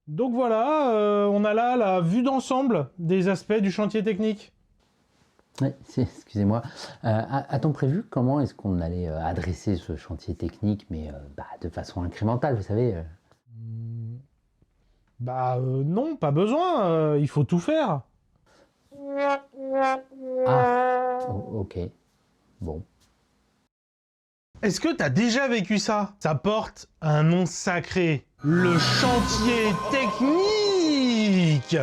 Donc voilà, on a là la vue d'ensemble des aspects du chantier technique. Ouais, excusez-moi. A-t-on prévu comment est-ce qu'on allait adresser ce chantier technique, mais de façon incrémentale, vous savez Non, pas besoin, il faut tout faire. Ah, ok, bon. Est-ce que t'as déjà vécu ça? Ça porte un nom sacré. Le chantier technique!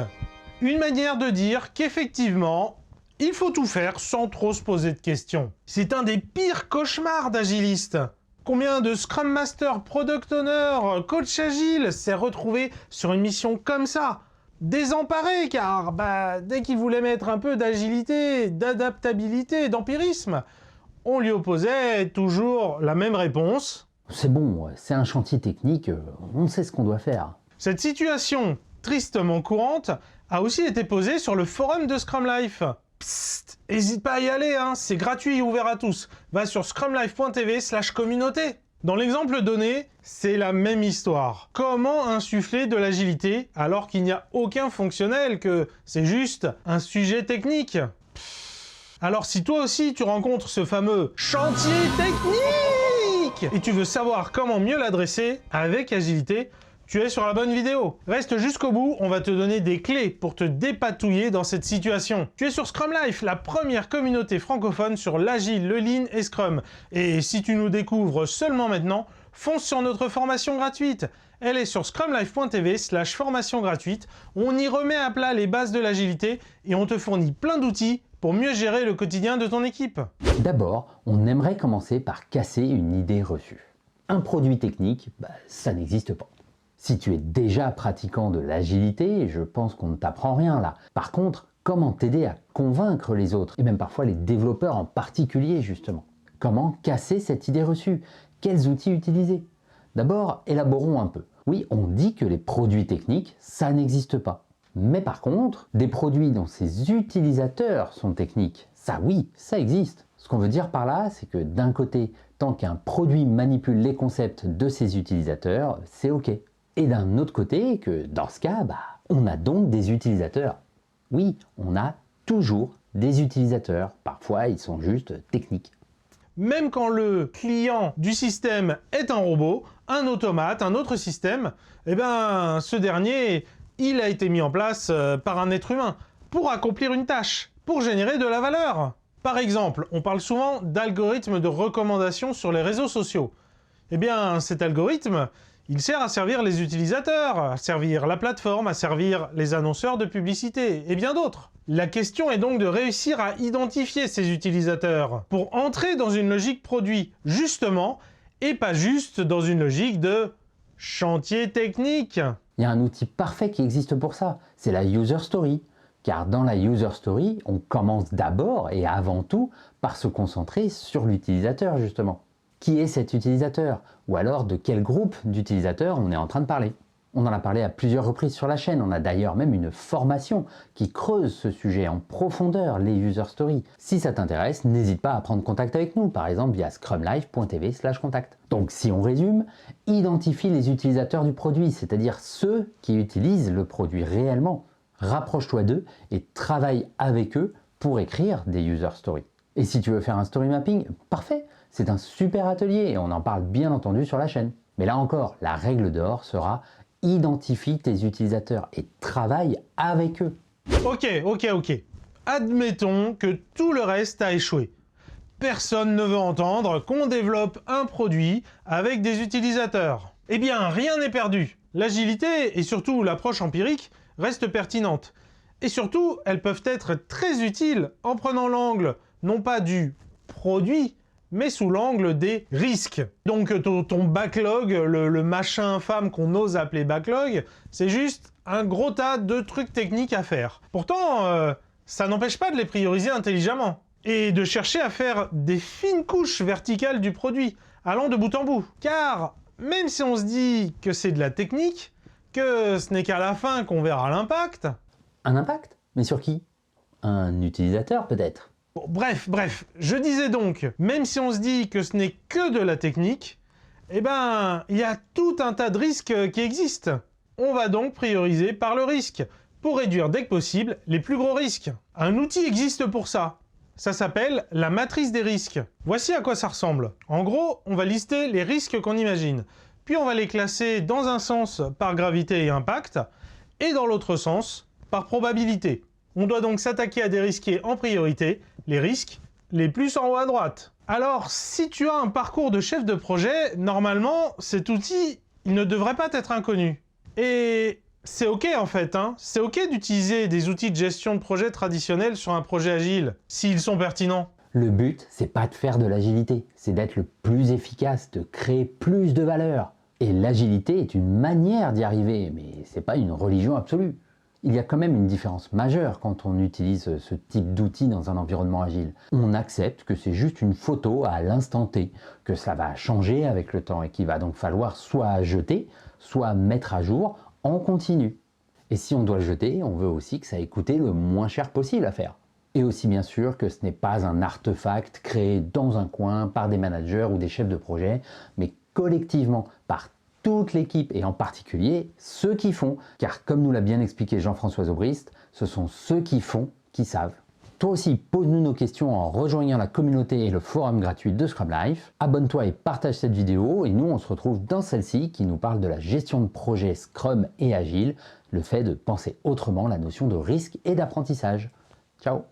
Une manière de dire qu'effectivement, il faut tout faire sans trop se poser de questions. C'est un des pires cauchemars d'agilistes. Combien de Scrum Master, Product Owner, Coach Agile s'est retrouvé sur une mission comme ça? Désemparé car dès qu'il voulait mettre un peu d'agilité, d'adaptabilité, d'empirisme, on lui opposait toujours la même réponse. C'est bon, c'est un chantier technique, on sait ce qu'on doit faire. Cette situation tristement courante a aussi été posée sur le forum de Scrum Life. Psst, hésite pas à y aller, hein, c'est gratuit et ouvert à tous. Va sur scrumlife.tv/communauté. Dans l'exemple donné, c'est la même histoire. Comment insuffler de l'agilité alors qu'il n'y a aucun fonctionnel, que c'est juste un sujet technique? Alors si toi aussi tu rencontres ce fameux chantier technique et tu veux savoir comment mieux l'adresser avec agilité, tu es sur la bonne vidéo. Reste jusqu'au bout, on va te donner des clés pour te dépatouiller dans cette situation. Tu es sur Scrum Life, la première communauté francophone sur l'agile, le lean et Scrum. Et si tu nous découvres seulement maintenant, fonce sur notre formation gratuite. Elle est sur scrumlife.tv/formation gratuite. On y remet à plat les bases de l'agilité et on te fournit plein d'outils pour mieux gérer le quotidien de ton équipe. D'abord, on aimerait commencer par casser une idée reçue. Un produit technique, ça n'existe pas. Si tu es déjà pratiquant de l'agilité, je pense qu'on ne t'apprend rien là. Par contre, comment t'aider à convaincre les autres, et même parfois les développeurs en particulier justement? Comment casser cette idée reçue? Quels outils utiliser? D'abord, élaborons un peu. Oui, on dit que les produits techniques, ça n'existe pas. Mais par contre, des produits dont ces utilisateurs sont techniques, ça oui, ça existe. Ce qu'on veut dire par là, c'est que d'un côté, tant qu'un produit manipule les concepts de ses utilisateurs, c'est ok. Et d'un autre côté, que dans ce cas, on a donc des utilisateurs. Oui, on a toujours des utilisateurs. Parfois, ils sont juste techniques. Même quand le client du système est un robot, un automate, un autre système, ce dernier, il a été mis en place par un être humain pour accomplir une tâche, pour générer de la valeur. Par exemple, on parle souvent d'algorithme de recommandation sur les réseaux sociaux. Cet algorithme, il sert à servir les utilisateurs, à servir la plateforme, à servir les annonceurs de publicité et bien d'autres. La question est donc de réussir à identifier ces utilisateurs pour entrer dans une logique produit, justement, et pas juste dans une logique de chantier technique. Il y a un outil parfait qui existe pour ça, c'est la User Story. Car dans la User Story, on commence d'abord et avant tout par se concentrer sur l'utilisateur justement. Qui est cet utilisateur? Ou alors de quel groupe d'utilisateurs on est en train de parler? On en a parlé à plusieurs reprises sur la chaîne, on a d'ailleurs même une formation qui creuse ce sujet en profondeur, les User Stories. Si ça t'intéresse, n'hésite pas à prendre contact avec nous, par exemple via scrumlife.tv/contact. Donc si on résume, identifie les utilisateurs du produit, c'est-à-dire ceux qui utilisent le produit réellement. Rapproche-toi d'eux et travaille avec eux pour écrire des User Stories. Et si tu veux faire un story mapping, parfait, c'est un super atelier et on en parle bien entendu sur la chaîne. Mais là encore, la règle d'or sera identifie tes utilisateurs et travaille avec eux. Ok. Admettons que tout le reste a échoué. Personne ne veut entendre qu'on développe un produit avec des utilisateurs. Rien n'est perdu. L'agilité et surtout l'approche empirique restent pertinentes. Et surtout, elles peuvent être très utiles en prenant l'angle, non pas du produit, mais sous l'angle des risques. Donc ton backlog, le machin infâme qu'on ose appeler backlog, c'est juste un gros tas de trucs techniques à faire. Pourtant, ça n'empêche pas de les prioriser intelligemment. Et de chercher à faire des fines couches verticales du produit, allant de bout en bout. Car même si on se dit que c'est de la technique, que ce n'est qu'à la fin qu'on verra l'impact... Un impact? Mais sur qui? Un utilisateur peut-être? Bon, bref, je disais donc, même si on se dit que ce n'est que de la technique, il y a tout un tas de risques qui existent. On va donc prioriser par le risque, pour réduire dès que possible les plus gros risques. Un outil existe pour ça. Ça s'appelle la matrice des risques. Voici à quoi ça ressemble. En gros, on va lister les risques qu'on imagine, puis on va les classer dans un sens par gravité et impact, et dans l'autre sens par probabilité. On doit donc s'attaquer à des risqués en priorité, les risques les plus en haut à droite. Alors, si tu as un parcours de chef de projet, normalement, cet outil, il ne devrait pas être inconnu. Et c'est ok en fait, hein. C'est ok d'utiliser des outils de gestion de projet traditionnels sur un projet agile, s'ils sont pertinents. Le but, c'est pas de faire de l'agilité, c'est d'être le plus efficace, de créer plus de valeur. Et l'agilité est une manière d'y arriver, mais c'est pas une religion absolue. Il y a quand même une différence majeure quand on utilise ce type d'outil dans un environnement agile. On accepte que c'est juste une photo à l'instant T, que ça va changer avec le temps et qu'il va donc falloir soit jeter, soit mettre à jour en continu. Et si on doit le jeter, on veut aussi que ça ait coûté le moins cher possible à faire. Et aussi bien sûr que ce n'est pas un artefact créé dans un coin par des managers ou des chefs de projet, mais collectivement par toute l'équipe et en particulier ceux qui font. Car comme nous l'a bien expliqué Jean-François Aubrist, ce sont ceux qui font qui savent. Toi aussi, pose-nous nos questions en rejoignant la communauté et le forum gratuit de Scrum Life. Abonne-toi et partage cette vidéo et nous on se retrouve dans celle-ci qui nous parle de la gestion de projet Scrum et Agile, le fait de penser autrement la notion de risque et d'apprentissage. Ciao!